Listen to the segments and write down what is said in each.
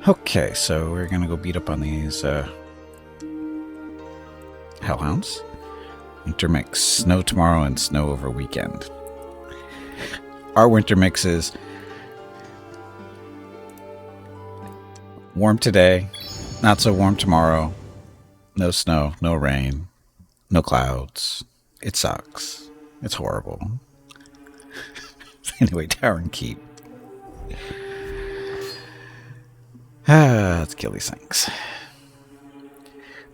Okay, so we're gonna go beat up on these hellhounds. Winter mix. Snow tomorrow and snow over weekend. Our winter mix is warm today, not so warm tomorrow, no snow, no rain, no clouds. It sucks. It's horrible. Anyway, Tower and Keep. Let's kill these things.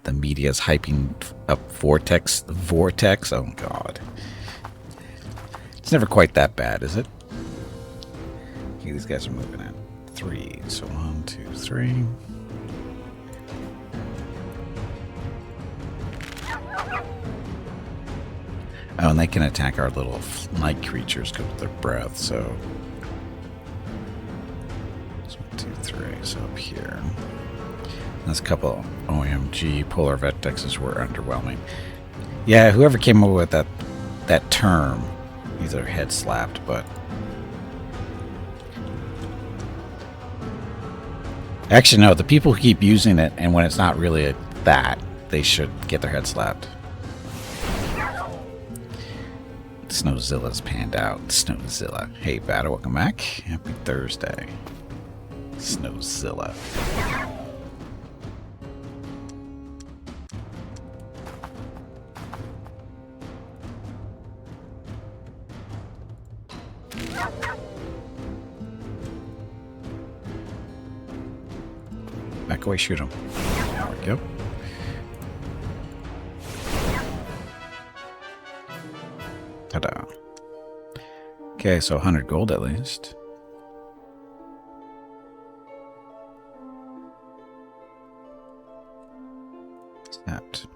The media's hyping up Vortex. Vortex? Oh, God. It's never quite that bad, is it? Okay, these guys are moving in. 3. So 1, 2, 3. Oh, and they can attack our little night creatures because of their breath, so... 1, 2, 3. So up here. There's a couple OMG polar vortexes were underwhelming. Yeah, whoever came up with that term, either head slapped, but actually no, the people who keep using it, and when it's not really that, they should get their head slapped. Snowzilla's panned out. Snowzilla. Hey, Bada, welcome back. Happy Thursday. Snowzilla. Back away, shoot him. There we go. Ta-da. Okay, so 100 gold at least. Snapped.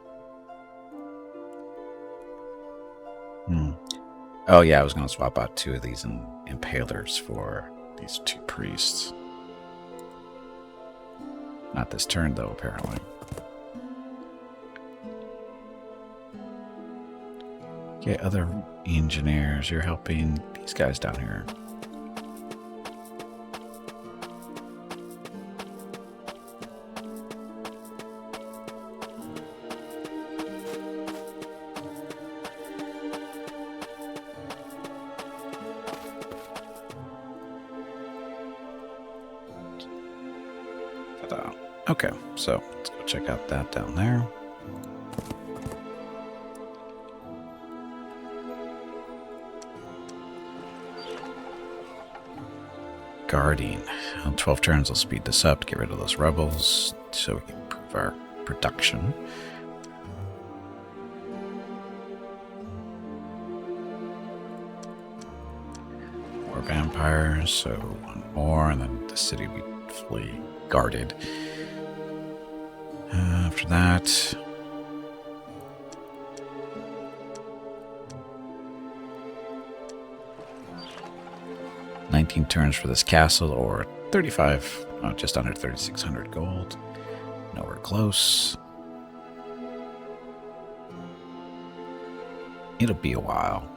Oh yeah, I was going to swap out 2 of these impalers for these 2 priests. Not this turn, though, apparently. Okay, other engineers, you're helping these guys down here. Okay, so let's go check out that down there. Guarding. On 12 turns, I'll speed this up to get rid of those rebels so we can improve our production. More vampires, so 1 more, and then the city we fully guarded. After that, $19 turns for this castle, or 35, just under 3,600 gold. Nowhere close. It'll be a while.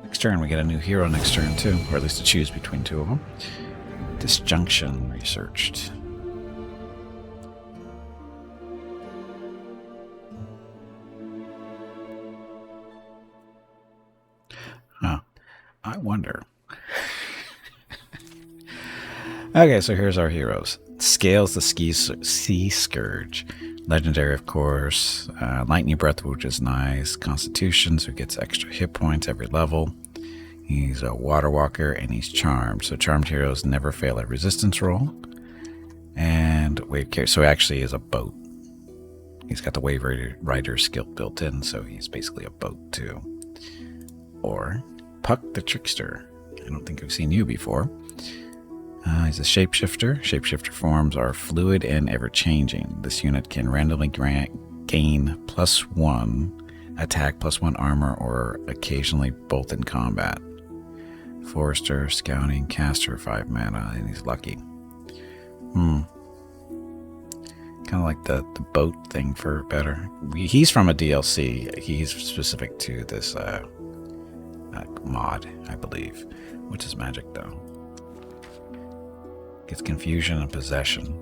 Next turn, we get a new hero next turn too, or at least to choose between 2 of them. Disjunction researched. Huh. I wonder. Okay, so here's our heroes. Scales the Sea Scourge. Legendary, of course. Lightning Breath, which is nice. Constitution, so it gets extra hit points every level. He's a water walker and he's charmed. So charmed heroes never fail at resistance roll. And wave carrier. So actually he is a boat. He's got the wave rider skill built in, so he's basically a boat too. Or Puck the Trickster. I don't think I've seen you before. He's a shapeshifter. Shapeshifter forms are fluid and ever-changing. This unit can randomly gain +1 attack, +1 armor, or occasionally both in combat. Forester, Scouting, Caster, 5 mana, and he's lucky. Kind of like the boat thing for better. He's from a DLC. He's specific to this mod, I believe. Which is magic, though. Gets confusion and possession.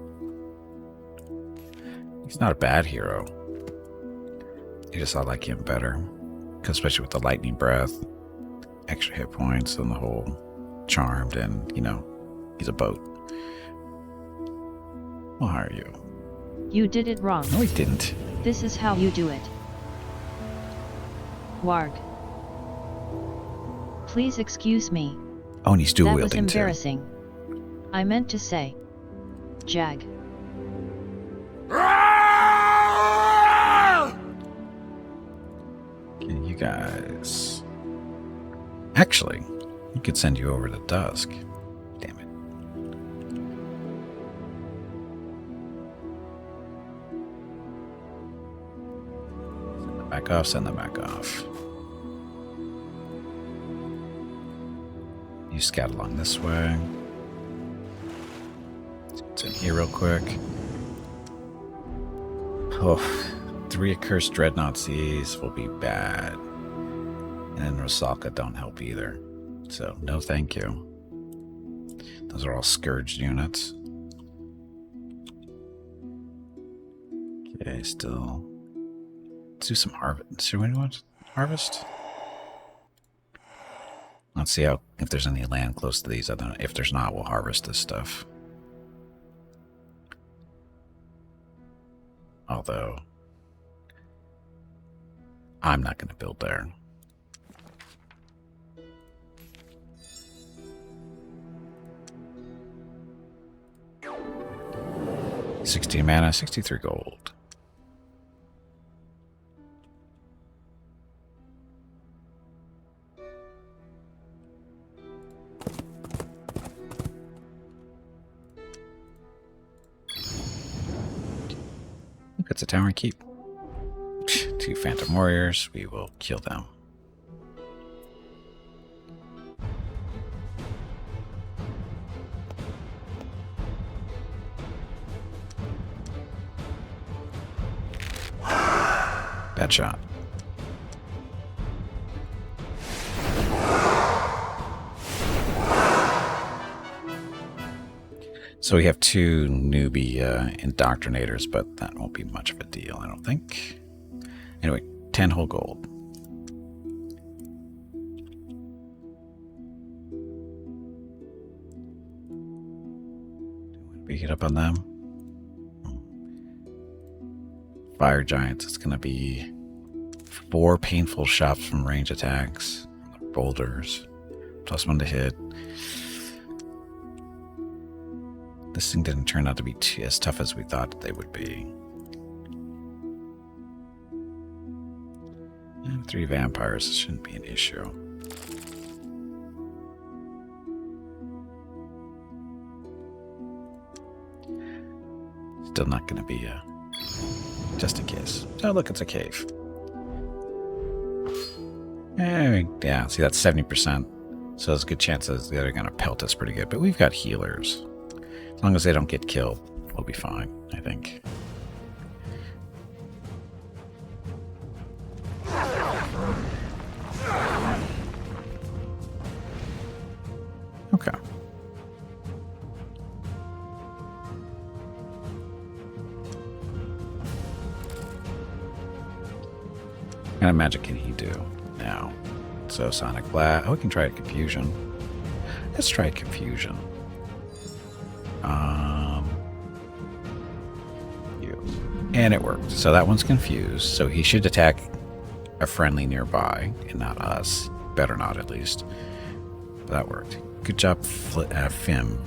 He's not a bad hero. I like him better. Especially with the lightning breath, extra hit points, and the whole charmed, and, you know, he's a boat. Well, how are you? You did it wrong. No, he didn't. This is how you do it. Warg. Please excuse me. Oh, and he's dual That was wielding too. embarrassing. I meant to say, Jag. Okay, you guys. Actually, we could send you over to Dusk. Damn it. Send them back off, send them back off. You scout along this way. It's in here real quick. Oh, 3 accursed dreadnought seas will be bad. And then Rosalka don't help either. So, no thank you. Those are all scourged units. Okay, still. Let's do some harvest. Should we do what? Harvest? Let's see if there's any land close to these. I don't know. If there's not, we'll harvest this stuff. Although, I'm not going to build there. $16 mana, 63 gold. It's a tower and keep. 2 Phantom Warriors. We will kill them. Bad shot. So we have 2 newbie indoctrinators, but that won't be much of a deal, I don't think. Anyway, 10 whole gold. Do we get up on them? Fire giants, it's going to be 4 painful shots from range attacks. Boulders. +1 to hit. This thing didn't turn out to be as tough as we thought they would be. And 3 vampires, this shouldn't be an issue. Still not going to be a... just in case. Oh, look, it's a cave. Yeah, see, that's 70%. So there's a good chance that they're going to pelt us pretty good. But we've got healers. As long as they don't get killed, we'll be fine, I think. Okay. What kind of magic can he do now? So Sonic Blast. Oh, we can try a Confusion. Let's try Confusion. And it worked. So that one's confused. So he should attack a friendly nearby and not us. Better not, at least. But that worked. Good job, Finn.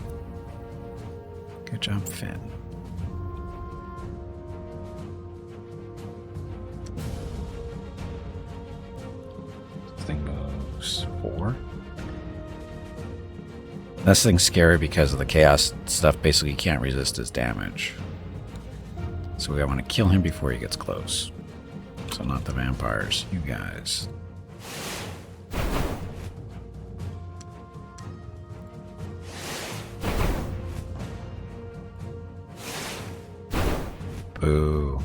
Good job, Finn. This thing moves 4. This thing's scary because of the chaos stuff. Basically, you can't resist his damage. So we want to kill him before he gets close. So not the vampires, you guys. Boo.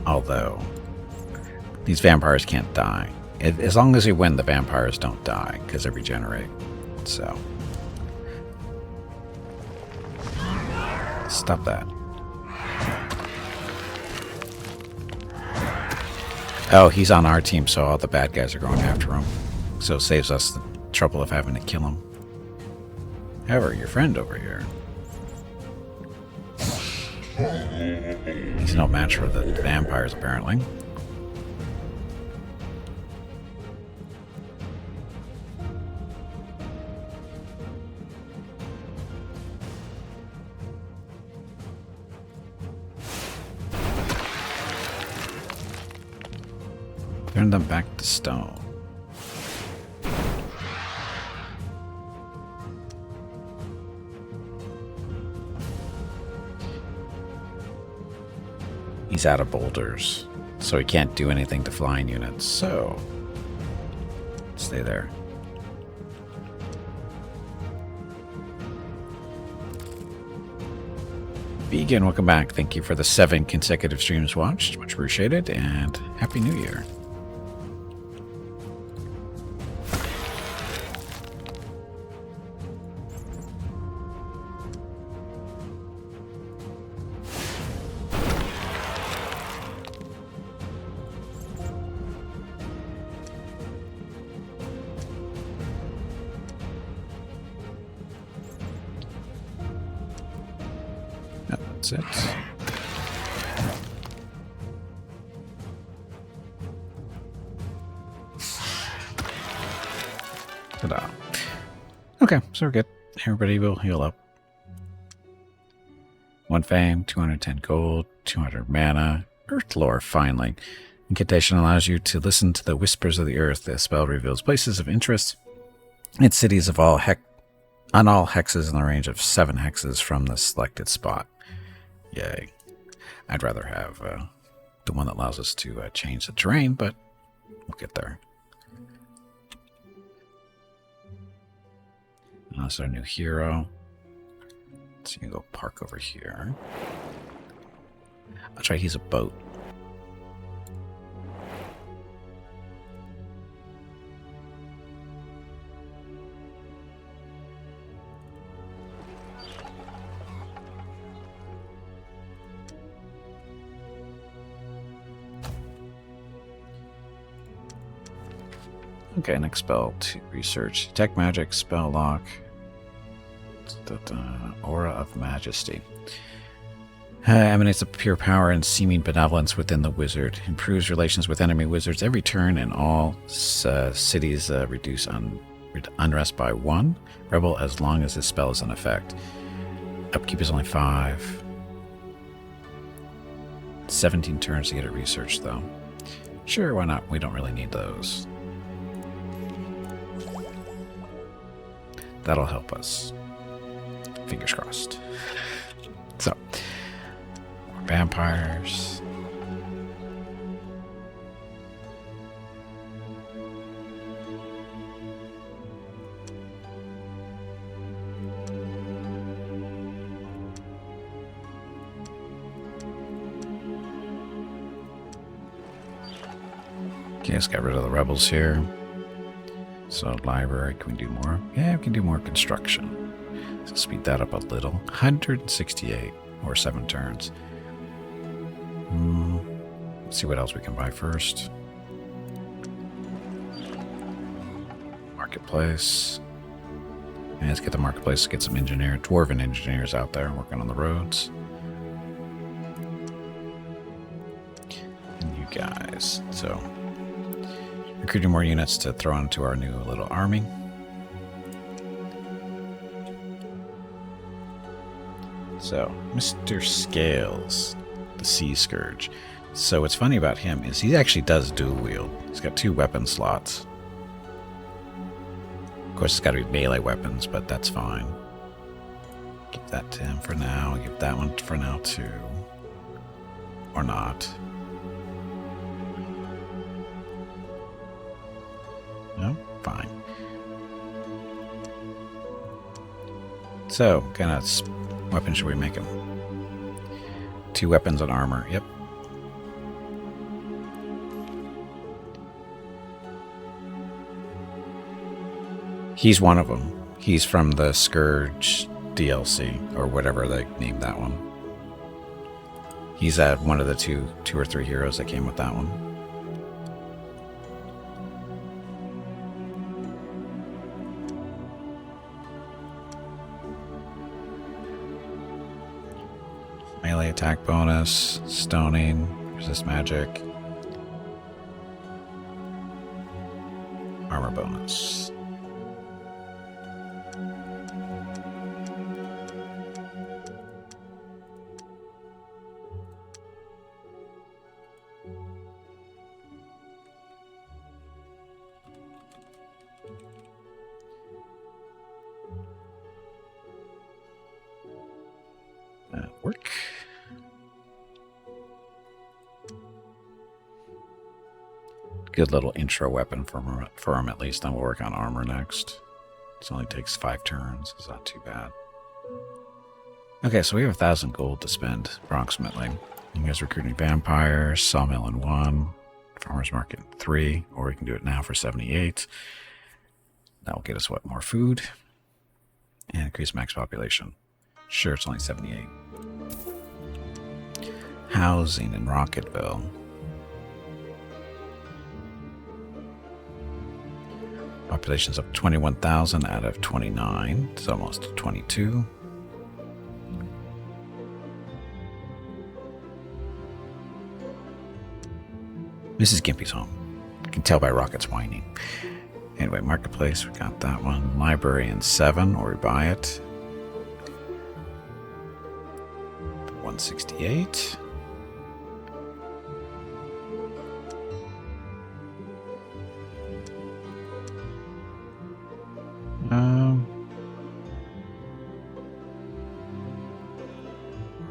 Although, these vampires can't die. As long as we win, the vampires don't die, because they regenerate. So. Stop that. Oh, he's on our team, so all the bad guys are going after him. So it saves us the trouble of having to kill him. However, your friend over here, he's no match for the vampires, apparently. Turn them back to stone. He's out of boulders, so he can't do anything to flying units, so stay there. Vegan, welcome back. Thank you for the 7 consecutive streams watched. Much appreciated, and Happy New Year. That's it. Ta-da. Okay, so we're good. Everybody will heal up. 1 fame, 210 gold, 200 mana, earth lore, finally. Incantation allows you to listen to the whispers of the earth. The spell reveals places of interest and cities of all on all hexes in the range of 7 hexes from the selected spot. Yay. I'd rather have the one that allows us to change the terrain, but we'll get there. That's our new hero. So you can go park over here. I'll try to use a boat. Okay, next spell to research. Detect magic, spell lock. Aura of Majesty. Emanates of pure power and seeming benevolence within the wizard. Improves relations with enemy wizards every turn, and all cities reduce unrest by 1. Rebel as long as this spell is in effect. Upkeep is only 5. 17 turns to get it researched, though. Sure, why not? We don't really need those. That'll help us. Fingers crossed. So, more vampires. Okay, let's get rid of the rebels here. So, library, can we do more? Yeah, we can do more construction. So speed that up a little. 168 or 7 turns. Let's see what else we can buy first. Marketplace. And let's get the marketplace to get some dwarven engineers out there working on the roads. And you guys. So, recruiting more units to throw onto our new little army. So, Mr. Scales, the Sea Scourge. So what's funny about him is he actually does dual wield. He's got 2 weapon slots. Of course, it's got to be melee weapons, but that's fine. Give that to him for now. Give that one for now too. Or not. No? Fine. So, kind of weapon should we make him? 2 weapons and armor. Yep. He's one of them. He's from the Scourge DLC, or whatever they named that one. He's one of the two or three heroes that came with that one. Melee attack bonus, stoning, resist magic, armor bonus. Work. Good little intro weapon for him at least. Then we'll work on armor next. It only takes 5 turns. It's not too bad. Okay, so we have 1,000 gold to spend, approximately. You guys recruiting vampires, sawmill in 1, farmer's market in 3, or we can do it now for 78. That will get us, what, more food? And increase max population. Sure, it's only 78. Housing in Rocketville. Population's up 21,000 out of 29. It's almost 22. Mrs. Gimpy's home. You can tell by Rocket's whining. Anyway, marketplace, we got that one. Library in 7, or we buy it. 168.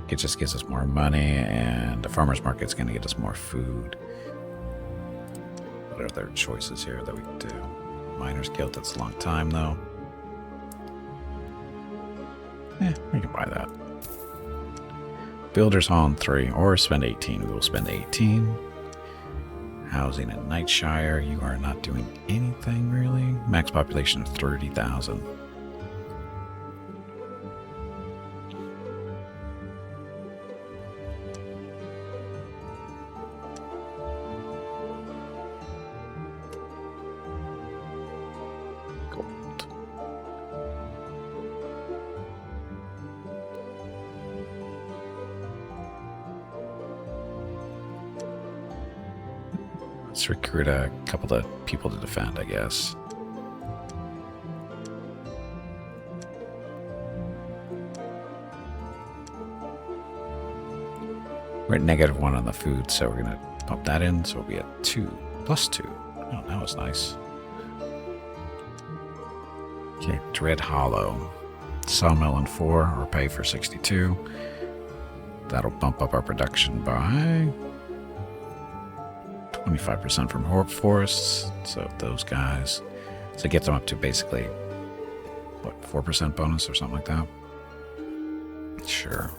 It just gives us more money, and the farmer's market's going to get us more food. What are their choices here that we can do? Miners Guild, that's a long time though. We can buy that. Builder's Hall in 3, or spend 18. We will spend 18. Housing in Nightshire, you are not doing anything really. Max population of 30,000. Let's recruit a couple of people to defend, I guess. We're at -1 on the food, so we're going to pump that in, so we'll be at 2, +2. Oh, that was nice. Okay, Dread Hollow. Sawmill in 4, or pay for 62. That'll bump up our production by 25% from forests, so those guys. So it gets them up to basically, what, 4% bonus or something like that? Sure.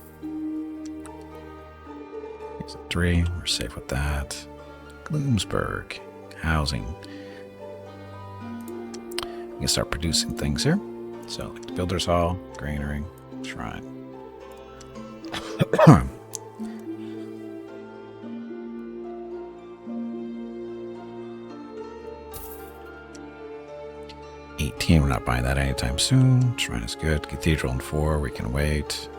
Here's a 3, we're safe with that. Gloomsburg, housing. We can start producing things here. So, like the Builder's Hall, Granary, Shrine. 18, we're not buying that anytime soon. Shrine is good. Cathedral in 4, we can wait.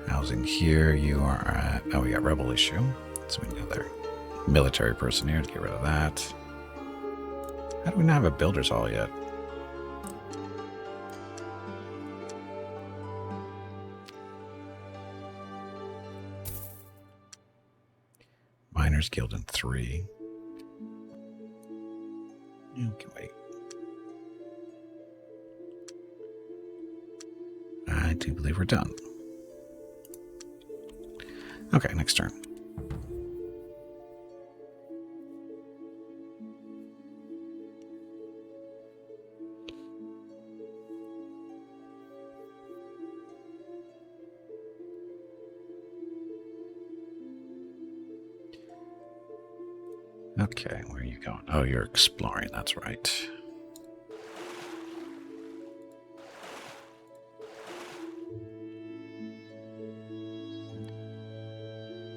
Housing here, you are at... Oh, we got Rebel issue. So we need another military person here to get rid of that. How do we not have a Builder's Hall yet? Miners Guild in 3. Yeah, we can wait. I do believe we're done. Okay, next turn. Okay, where are you going? Oh, you're exploring, that's right.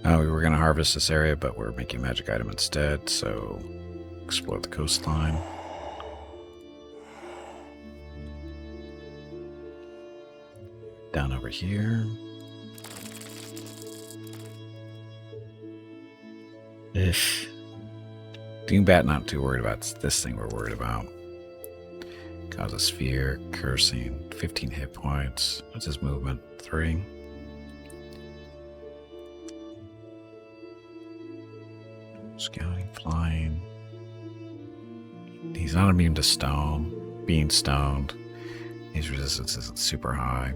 We were going to harvest this area, but we're making a magic item instead, so explore the coastline. Down over here. Doombat not too worried about. It's this thing we're worried about. Causes fear, cursing, 15 hit points. What's his movement? 3. Scouting, flying. He's not immune to stone. Being stoned. His resistance isn't super high.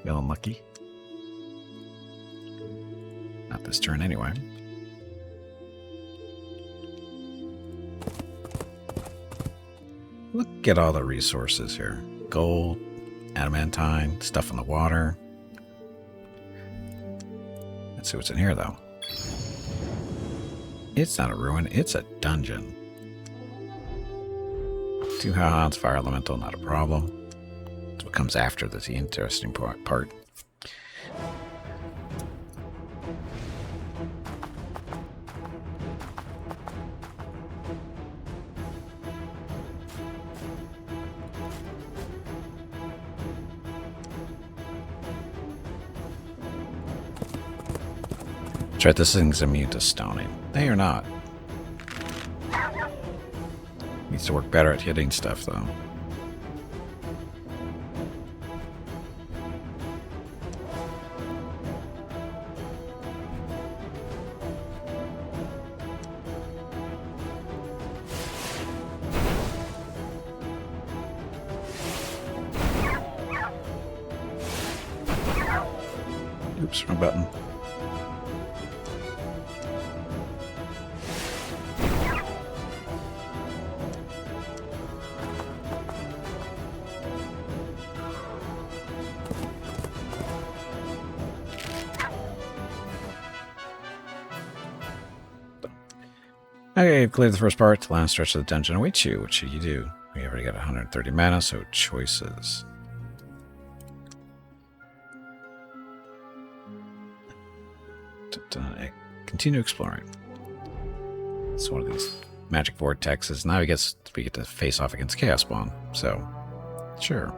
Feeling lucky. Not this turn anyway. Look at all the resources here. Gold, adamantine, stuff in the water. Let's see what's in here, though. It's not a ruin, it's a dungeon. 2 Hellhounds, Fire Elemental, not a problem. That's what comes after the interesting part. That's right, this thing's immune to stoning. They are not. Needs to work better at hitting stuff, though. Oops, wrong button. Okay, you've cleared the first part. The last stretch of the dungeon awaits you. What should you do? We already got 130 mana, so choices. Continue exploring. It's one of these magic vortexes. Now we get to face off against Chaos Spawn. So, sure.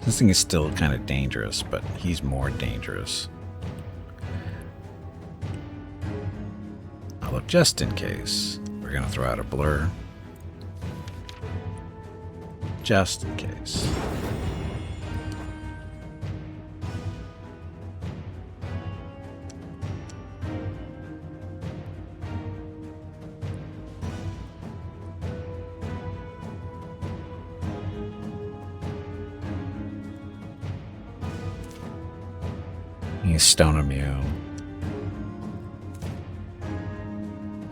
This thing is still kind of dangerous, but he's more dangerous. Although, just in case, we're going to throw out a blur. Just in case. He's stone immune.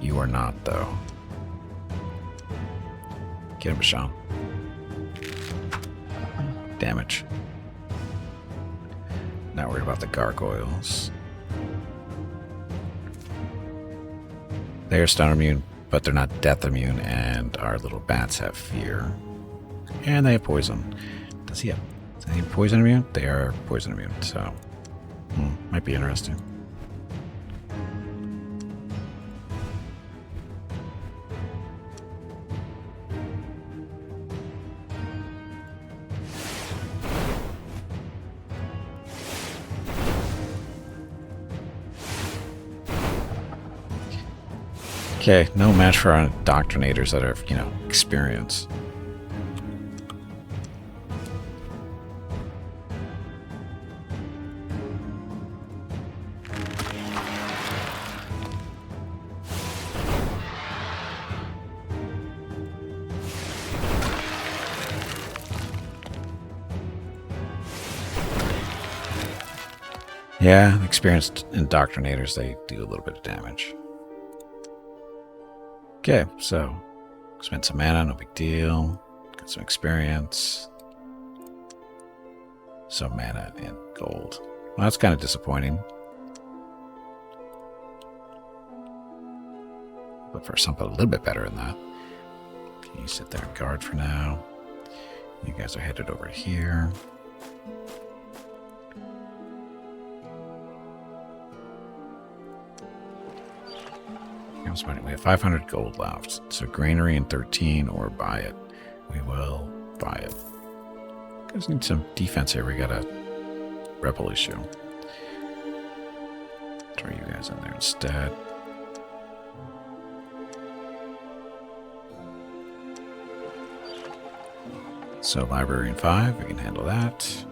You are not, though. Get him, Sean. Damage. Not worried about the gargoyles. They're stun immune, but they're not death immune, and our little bats have fear. And they have poison. Does he have poison immune? They are poison immune, so might be interesting. Okay, no match for our indoctrinators that are, experienced. Yeah, experienced indoctrinators, they do a little bit of damage. Okay, so spend some mana, no big deal. Get some experience. Some mana and gold. Well, that's kind of disappointing. But for something a little bit better than that. You sit there and guard for now. You guys are headed over here. We have 500 gold left. So granary in 13 or buy it. We will buy it. Guys need some defense here. We got a rebel issue. Throw you guys in there instead. So library in 5, we can handle that.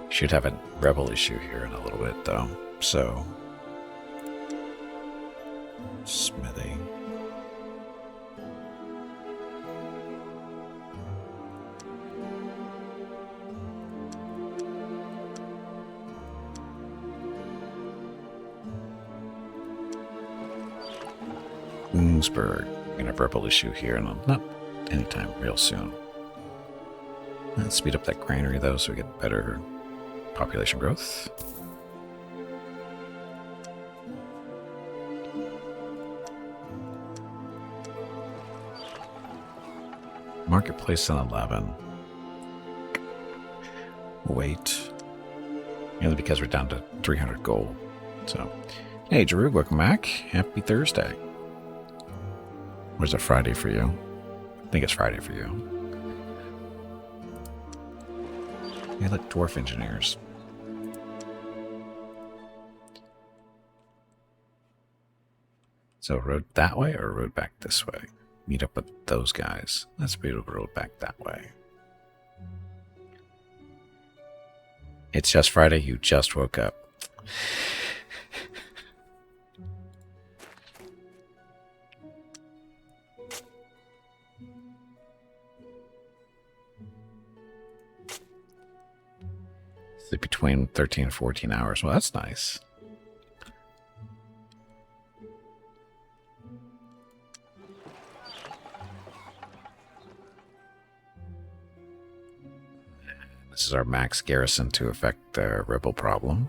Should have a rebel issue here in a little bit though. So smithy. Moonsburg. We're gonna have rebel issue here, and not anytime real soon. Let's speed up that granary though, so we get better population growth. Marketplace on 11. Wait. Mainly because we're down to 300 gold. So, hey, Drew, welcome back. Happy Thursday. Or is it Friday for you? I think it's Friday for you. Hey, look, dwarf engineers. So, road that way or road back this way? Meet up with those guys. Let's be able to road back that way. It's just Friday. You just woke up. Sleep between 13 and 14 hours. Well, that's nice. This is our max garrison to affect the rebel problem.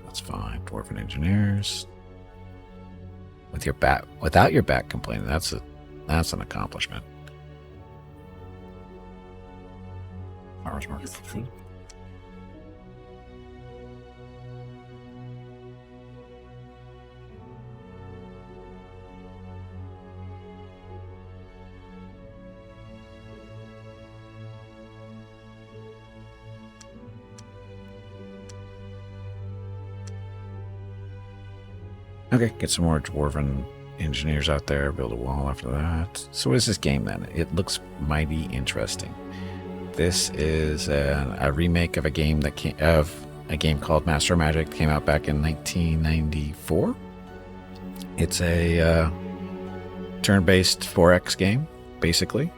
That's fine. Dwarven engineers. With your bat, without your bat complaining, that's an accomplishment. Farmers market for food. Okay, get some more dwarven engineers out there, build a wall after that. So what is this game then? It looks mighty interesting. This is a remake of a game that game called Master of Magic that came out back in 1994. It's a turn-based 4X game, basically.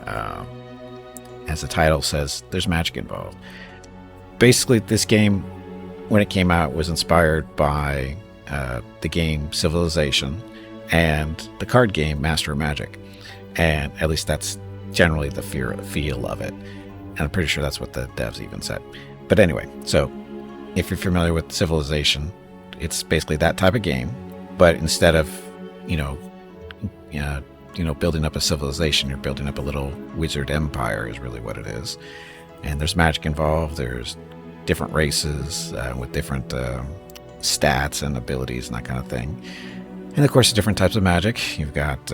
As the title says, there's magic involved. Basically, this game, when it came out, was inspired by the game Civilization and the card game Master of Magic, and at least that's generally the feel of it, and I'm pretty sure that's what the devs even said. But anyway, so if you're familiar with Civilization, it's basically that type of game, but instead of building up a civilization, you're building up a little wizard empire is really what it is. And there's magic involved. There's different races with different stats and abilities and that kind of thing. And of course, different types of magic. You've got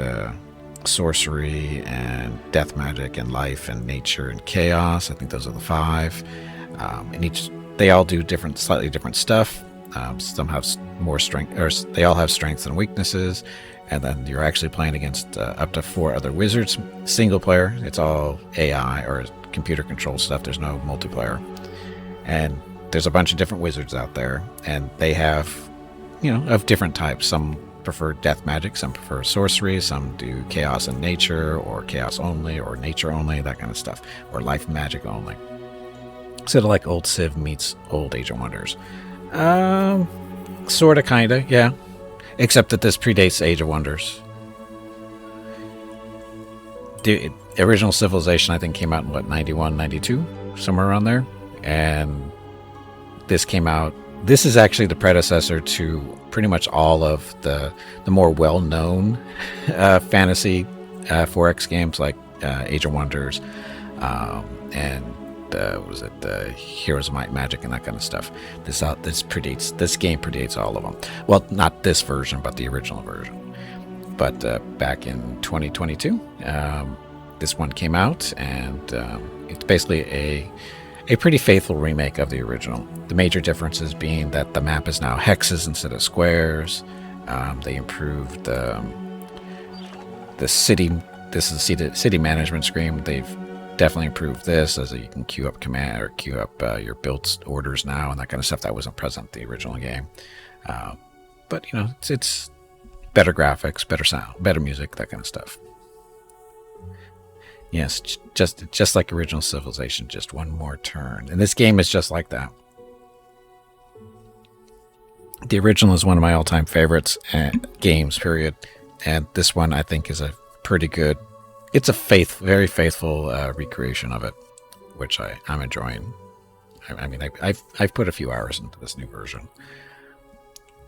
sorcery and death magic and life and nature and chaos. I think those are the 5. And they all do slightly different stuff. Some have more strength, or they all have strengths and weaknesses. And then you're actually playing against up to 4 other wizards. Single player. It's all AI or computer control stuff. There's no multiplayer. And there's a bunch of different wizards out there, and they have, of different types. Some prefer death magic, some prefer sorcery, some do chaos and nature, or chaos only, or nature only, that kind of stuff, or life magic only. Sort of like old Civ meets old Age of Wonders. Sorta, kinda, yeah. Except that this predates Age of Wonders. The original Civilization, I think, came out in, 91, 92? Somewhere around there. And this came out This is actually the predecessor to pretty much all of the more well-known fantasy 4X games like Age of Wonders and what was it, Heroes of Might and Magic and that kind of stuff. This game predates all of them. Well, not this version, but the original version. But back in 2022, this one came out, and it's basically a pretty faithful remake of the original. The major differences being that the map is now hexes instead of squares. They improved the city. This is the city management screen. They've definitely improved this, as you can queue up command or queue up your build orders now and that kind of stuff that wasn't present in the original game. But you know, it's better graphics, better sound, better music, that kind of stuff. Yes, just like original Civilization, just one more turn. And this game is just like that. The original is one of my all-time favorites games, period. And this one, I think, is a pretty good... It's a very faithful recreation of it, which I'm enjoying. I mean, I've put a few hours into this new version.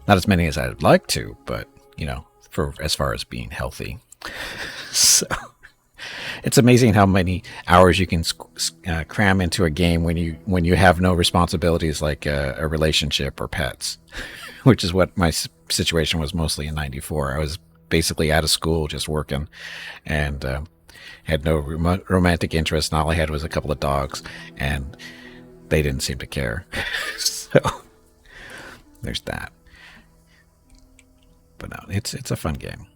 Not as many as I'd like to, but, you know, for as far as being healthy. So... It's amazing how many hours you can cram into a game when you have no responsibilities like a relationship or pets, which is what my situation was mostly in '94. I was basically out of school, just working, and had no romantic interest. And all I had was a couple of dogs, and they didn't seem to care. So there's that. But no, it's a fun game.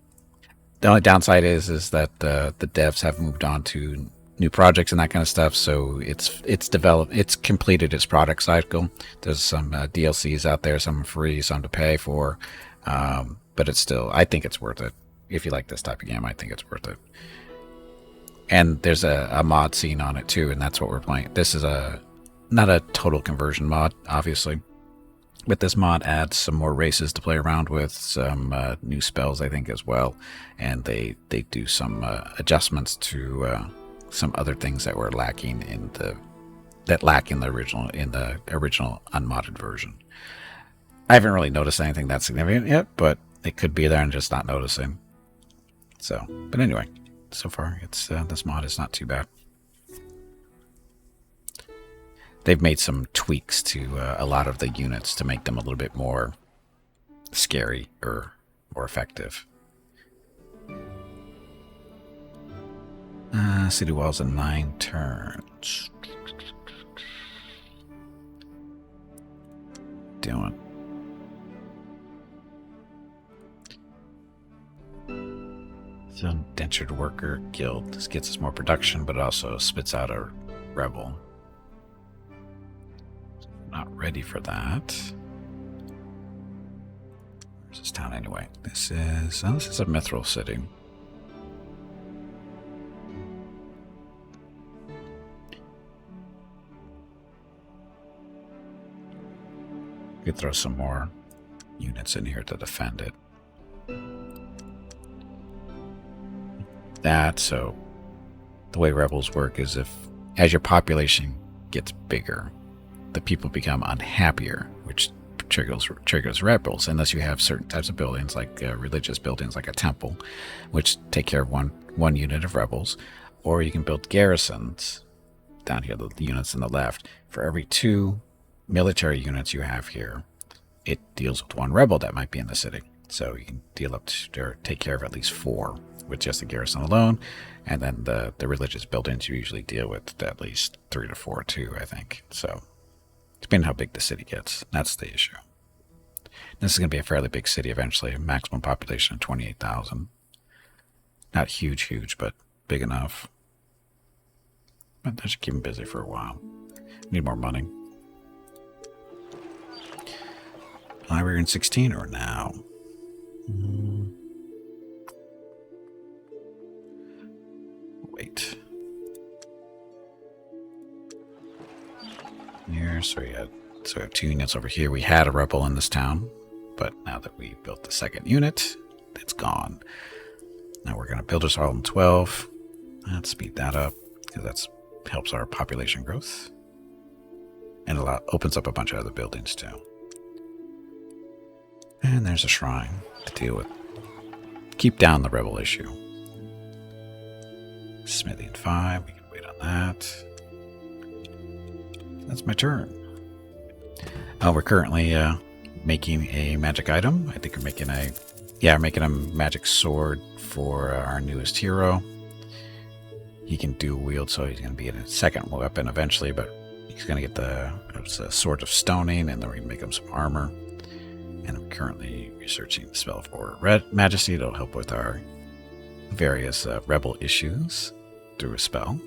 The only downside is that the devs have moved on to new projects and that kind of stuff. So it's completed its product cycle. There's some DLCs out there, some free, some to pay for. But it's still, I think it's worth it. If you like this type of game, I think it's worth it. And there's a mod scene on it too, and that's what we're playing. This is not a total conversion mod, obviously. But this mod adds some more races to play around with, some new spells, I think, as well, and they do some adjustments to some other things that were lacking in the original unmodded version. I haven't really noticed anything that significant yet, but it could be there and just not noticing. So, but anyway, so far it's this mod is not too bad. They've made some tweaks to a lot of the units to make them a little bit more scary or more effective. City walls in 9 turns. Doing. So, indentured worker guild. This gets us more production, but it also spits out a rebel. Not ready for that. Where's this town anyway? This is a mithril city. We could throw some more units in here to defend it. So the way rebels work is as your population gets bigger, the people become unhappier, which triggers rebels, unless you have certain types of buildings, like religious buildings, like a temple, which take care of one unit of rebels, or you can build garrisons down here, the units on the left. For every 2 military units you have here, it deals with 1 rebel that might be in the city. So you can deal up to, or take care of at least 4 with just the garrison alone, and then the religious buildings you usually deal with at least 3 to 4 too, I think. So depending on how big the city gets, that's the issue. This is going to be a fairly big city eventually, a maximum population of 28,000. Not huge, but big enough. But that should keep them busy for a while. Need more money. Library in 16 or now? Wait. Here, so we have 2 units over here. We had a rebel in this town, but now that we built the 2nd unit, it's gone. Now we're going to build us all in 12. Let's speed that up, because that helps our population growth. And opens up a bunch of other buildings too. And there's a shrine to deal with. Keep down the rebel issue. Smithy 5, we can wait on that. That's my turn. We're currently making a magic item. I think we're making we're making a magic sword for our newest hero. He can dual wield, so he's going to be a second weapon eventually, but he's going to get the Sword of Stoning, and then we're going to make him some armor. And I'm currently researching the spell for Red Majesty. It'll help with our various rebel issues through a spell.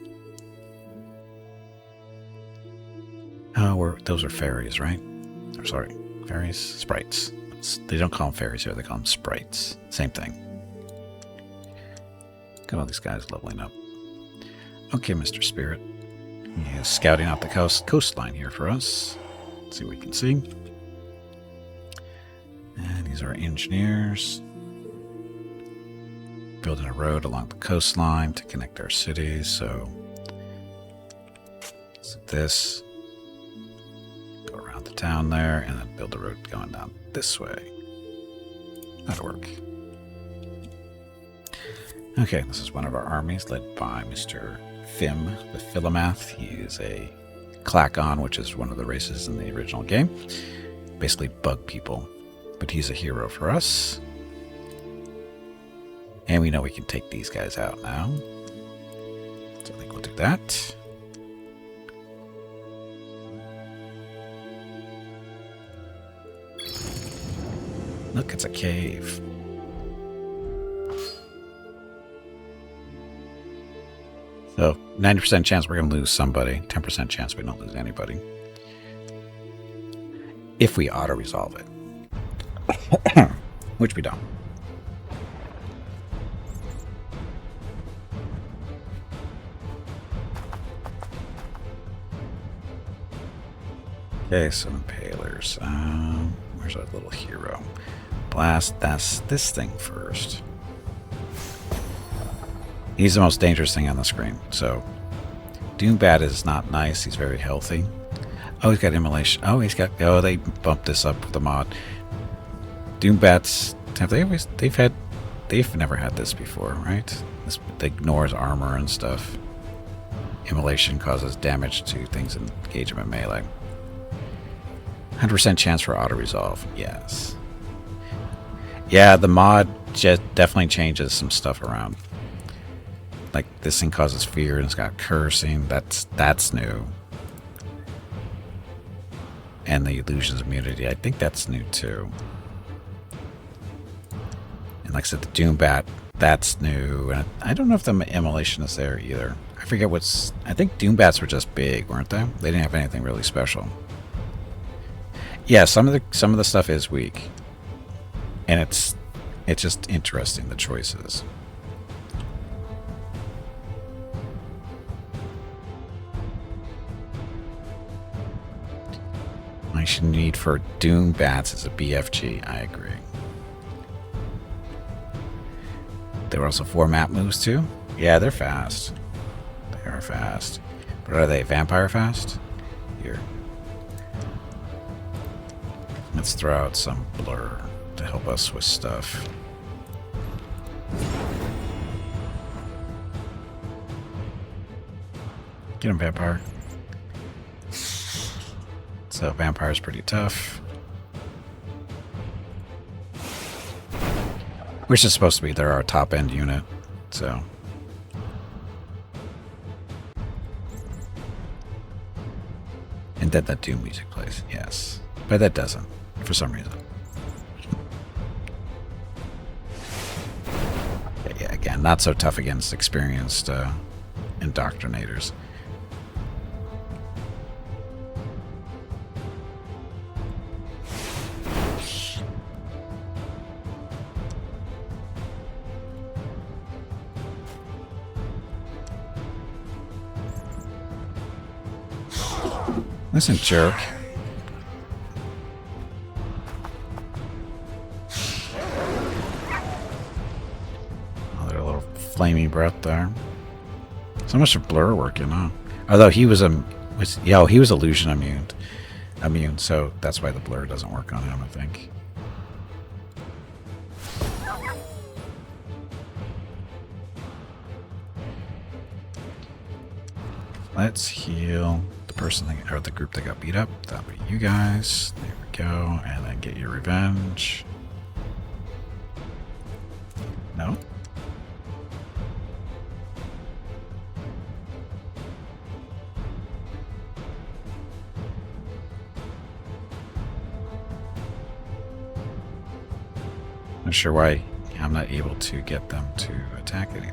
Those are fairies, right? Or sorry, fairies? Sprites. They don't call them fairies here, they call them sprites. Same thing. Look at all these guys leveling up. Okay, Mr. Spirit. He is scouting out the coastline here for us. Let's see what we can see. And these are our engineers. Building a road along the coastline to connect our cities. So this. Go around the town there and then build a road going down this way. That'll work. Okay, this is one of our armies led by Mr. Fim, the Philomath. He is a Klakon, which is one of the races in the original game. Basically bug people. But he's a hero for us. And we know we can take these guys out now. So I think we'll do that. Look, it's a cave. So 90% chance we're going to lose somebody. 10% chance we don't lose anybody. If we auto-resolve it. Which we don't. Okay, so impalers. Where's our little hero? Blast this thing first. He's the most dangerous thing on the screen. So Doombat is not nice. He's very healthy. Oh, he's got immolation. Oh, they bumped this up with the mod. Doombats, they've never had this before, right? This ignores armor and stuff. Immolation causes damage to things and engage them in melee. 100% chance for auto-resolve, yes. Yeah, the mod definitely changes some stuff around. Like, this thing causes fear and it's got cursing. That's new. And the illusions immunity, I think that's new too. And like I said, the Doombat, that's new. And I don't know if the immolation is there either. I forget I think Doombats were just big, weren't they? They didn't have anything really special. Yeah, some of the stuff is weak. And it's just interesting, the choices. I should need for Doombats is a BFG, I agree. There were also 4 map moves too? Yeah, they're fast. They are fast. But are they vampire fast? Here. Let's throw out some blur to help us with stuff. Get him, vampire. So vampire's pretty tough. Which is supposed to be our top end unit, so. And then that Doom music plays, yes. But that doesn't, for some reason. Yeah, again, not so tough against experienced indoctrinators. Listen, jerk. Oh, their little flamey breath there. So much of blur working, huh? Although he was he was illusion immune, so that's why the blur doesn't work on him, I think. let's heal the person that, or the group that got beat up. That'll be you guys. There we go. And then get your revenge. No? Not sure why I'm not able to get them to attack anything.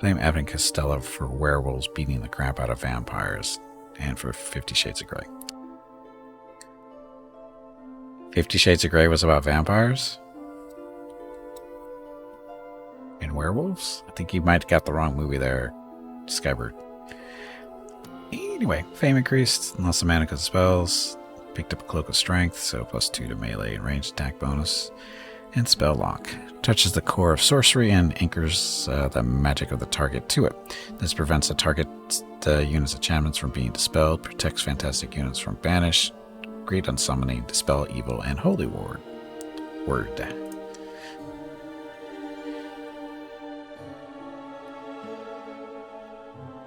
Blame Evan Costello for werewolves beating the crap out of vampires and for 50 Shades of Grey. 50 Shades of Grey was about vampires? And werewolves? I think you might have got the wrong movie there, Skybird. Anyway, fame increased, lost some mana because of spells, picked up a Cloak of Strength, so +2 to melee and ranged attack bonus, and Spell Lock. Touches the core of sorcery and anchors the magic of the target to it. This prevents the target's unit's enchantments from being dispelled, protects fantastic units from banish, great on summoning, dispel evil, and holy ward.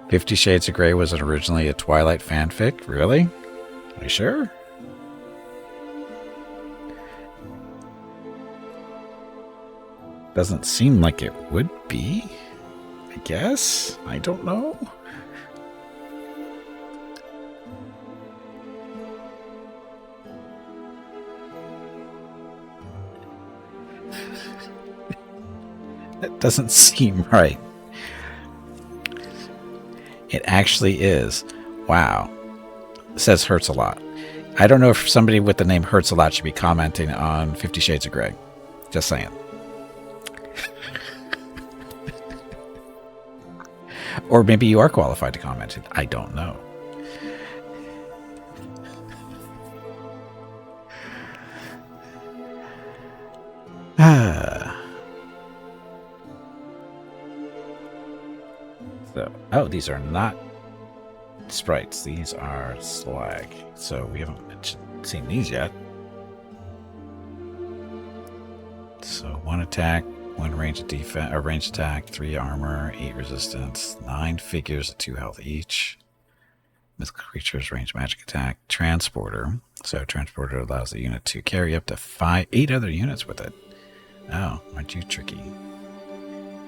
50 Shades of Grey was originally a Twilight fanfic? Really? Are you sure? Doesn't seem like it would be. I guess? I don't know. That doesn't seem right. It actually is. Wow. It says hurts a lot. I don't know if somebody with the name hurts a lot should be commenting on 50 Shades of Grey. Just saying. Or maybe you are qualified to comment it. I don't know. So, oh, these are not sprites. These are slag. So we haven't seen these yet. So 1 attack, 1 range of defense, or range attack, 3 armor, 8 resistance, 9 figures at 2 health each. Mythical creatures, range magic attack, transporter. So transporter allows the unit to carry up to 8 other units with it. Oh, aren't you tricky?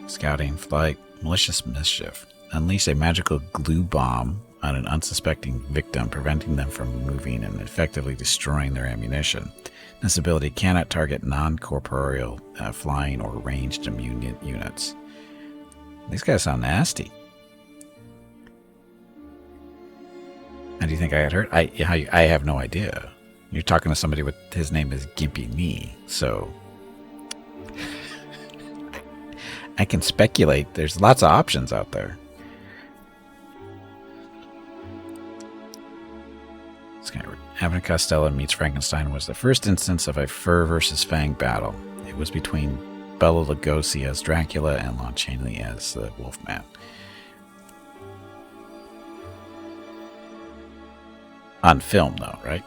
Scouting, flight, malicious mischief. Unleash a magical glue bomb on an unsuspecting victim, preventing them from moving and effectively destroying their ammunition. This ability cannot target non-corporeal flying or ranged immune units. These guys sound nasty. How do you think I got hurt? I have no idea. You're talking to somebody with his name is Gimpy Knee, so I can speculate. There's lots of options out there. Abbott Costello meets Frankenstein was the first instance of a fur versus fang battle. It was between Bela Lugosi as Dracula and Lon Chaney as the Wolfman. On film, though, right?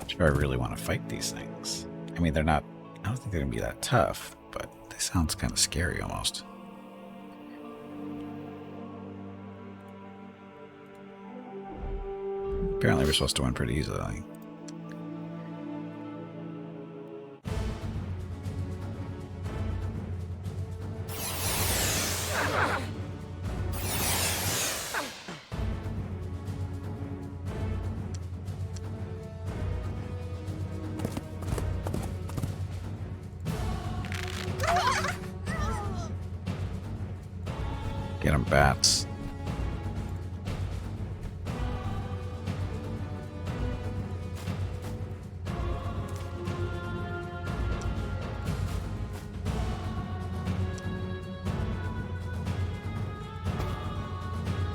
Do I really want to fight these things? I mean, they're not... I don't think they're going to be that tough, but they sound kind of scary almost. Apparently we're supposed to win pretty easily. Get them bats.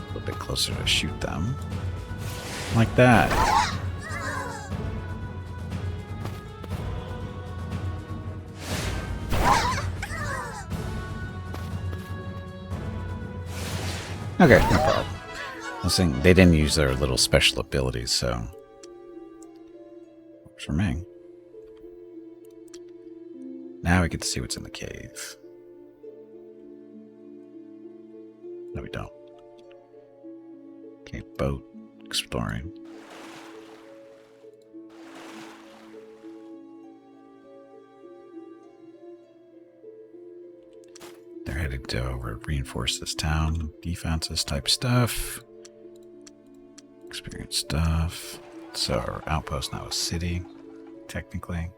A little bit closer to shoot them. Like that. Okay, no problem. I was saying they didn't use their little special abilities, so works for me. Now we get to see what's in the cave. No, we don't. Okay, boat exploring. They're headed to reinforce this town. Defenses type stuff. Experience stuff. So our outpost now a city, technically.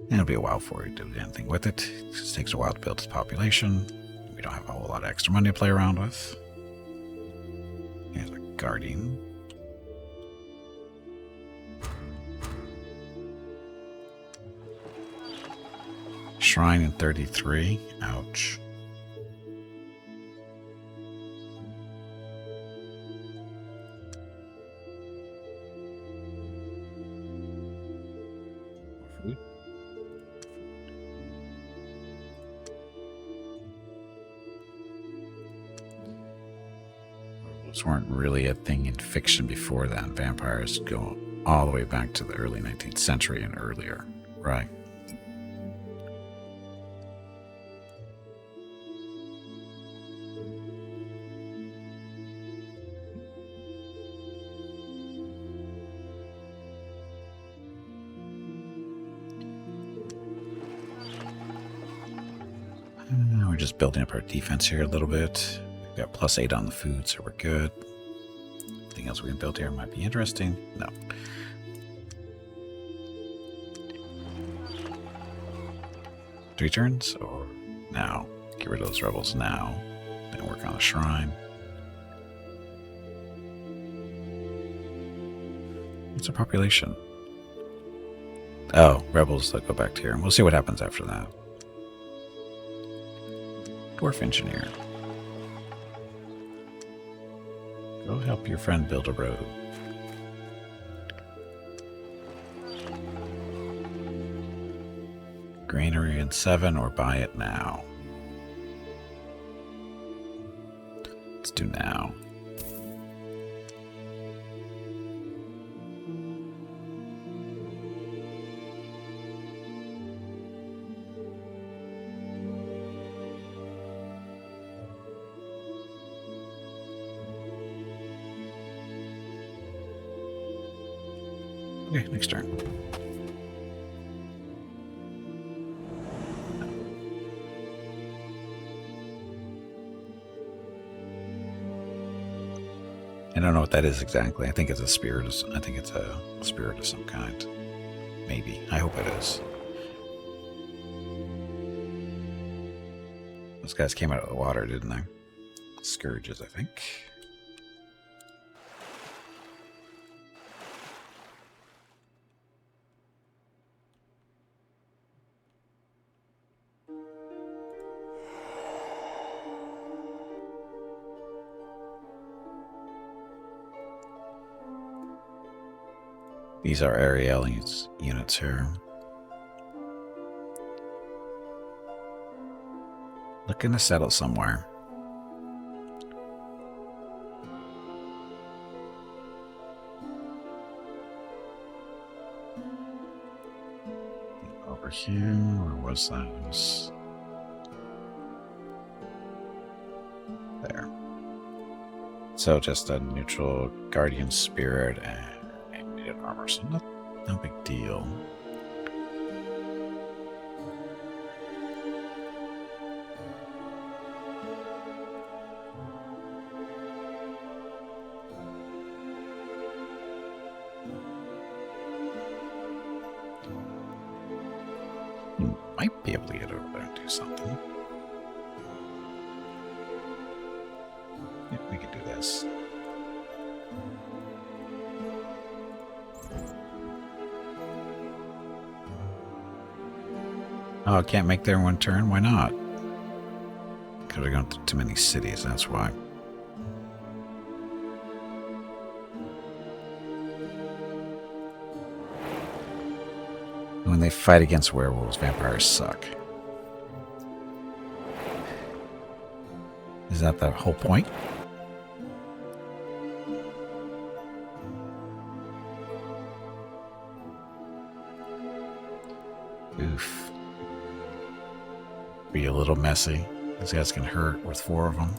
And it'll be a while before we do anything with it. It just takes a while to build its population. We don't have a whole lot of extra money to play around with. Here's a guardian. Shrine in 33. Ouch. Food. Those weren't really a thing in fiction before then. Vampires go all the way back to the early 19th century and earlier, right? We're just building up our defense here a little bit. We've got +8 on the food, so we're good. Anything else we can build here might be interesting. No. Three turns or now? Get rid of those rebels now. Then work on the shrine. What's our population? Oh, rebels that go back to here. And we'll see what happens after that. Dwarf engineer. Go help your friend build a road. Granary in 7 or buy it now. Let's do now. Okay, next turn. I don't know what that is exactly. I think it's a spirit. I think it's a spirit of some kind. Maybe. I hope it is. Those guys came out of the water, didn't they? Scourges, I think. These are Ariel units here. Looking to settle somewhere. Over here, where was that? It was there. So just a neutral guardian spirit and armor, so no big deal. You might be able to get over there and do something. Yeah, we can do this. Oh, I can't make there in one turn? Why not? Because we're going to too many cities, that's why. When they fight against werewolves, vampires suck. Is that the whole point? Oof. Be a little messy. These guys can hurt with 4 of them.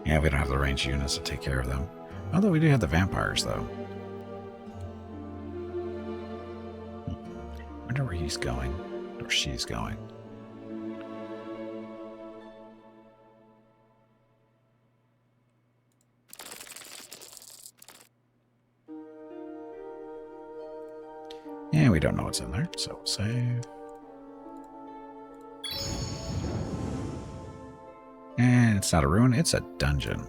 Yeah, we don't have the ranged units to take care of them. Although we do have the vampires, though. I wonder where he's going. Or she's going. Yeah, we don't know what's in there, so we'll save. And it's not a ruin, it's a dungeon.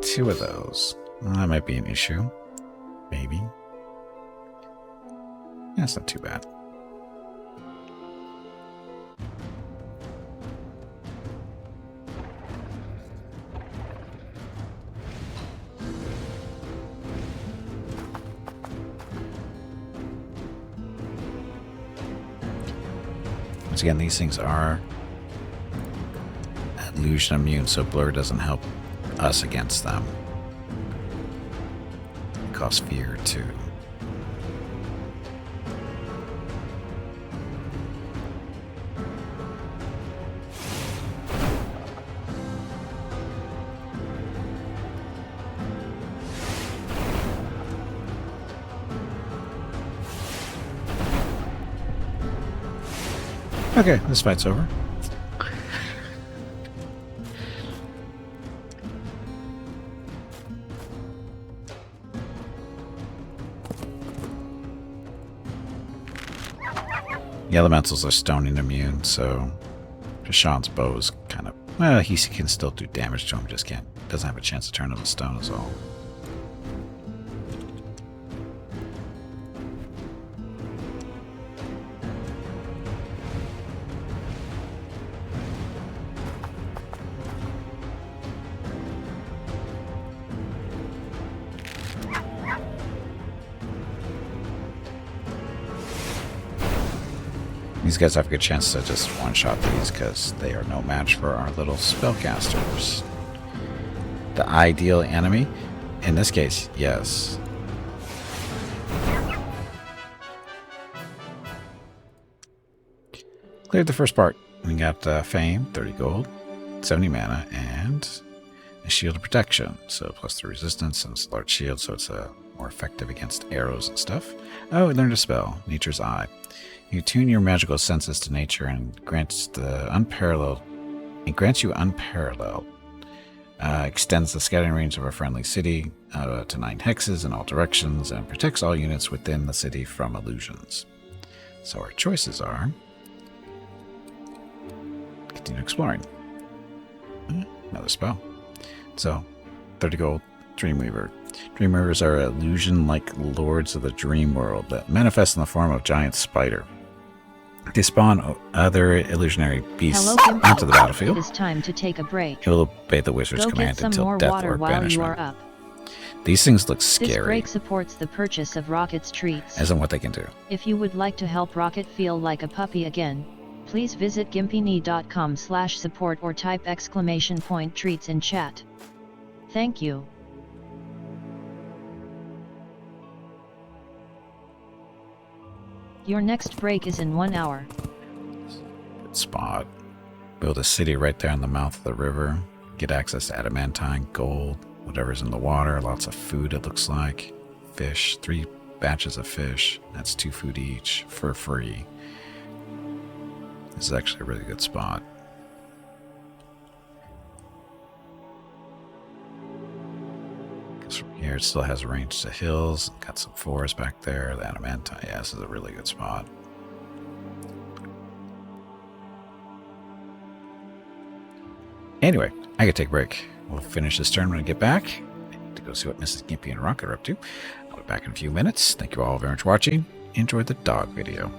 2 of those. Well, that might be an issue. Maybe. That's not too bad. Once again, these things are illusion immune, so blur doesn't help us against them. It costs fear too. Okay, this fight's over. The elementals are stoning immune, so Prashant's bow is kind of, well, he can still do damage to him, just doesn't have a chance to turn into stone is all. These guys have a good chance to just one-shot these because they are no match for our little spellcasters. The ideal enemy? In this case, yes. Cleared the first part. We got Fame, 30 gold, 70 mana, and a Shield of Protection. So plus 3 resistance, and it's a large shield, so it's more effective against arrows and stuff. Oh, we learned a spell, Nature's Eye. You tune your magical senses to nature and grants you unparalleled. Extends the scattering range of a friendly city to 9 hexes in all directions and protects all units within the city from illusions. So our choices are continue exploring. Another spell. So 30 gold, Dreamweaver. Dreamweavers are illusion-like lords of the dream world that manifest in the form of giant spider. They spawn other illusionary beasts onto the battlefield. It is time to take a break. It will obey the wizard's command until death or banishment. These things look scary. This break supports the purchase of Rocket's treats. As in what they can do. If you would like to help Rocket feel like a puppy again, please visit gimpyknee.com/support or type !treats in chat. Thank you. Your next break is in 1 hour. Good spot. Build a city right there in the mouth of the river. Get access to adamantine, gold, whatever's in the water. Lots of food, it looks like. Fish, 3 batches of fish. That's 2 food each for free. This is actually a really good spot. From here, it still has range to hills. Got some forest back there. The adamantine. Yeah, this is a really good spot. Anyway, I gotta take a break. We'll finish this turn when I get back. To go see what Mrs. Gimpy and Rocket are up to. I'll be back in a few minutes. Thank you all very much for watching. Enjoy the dog video.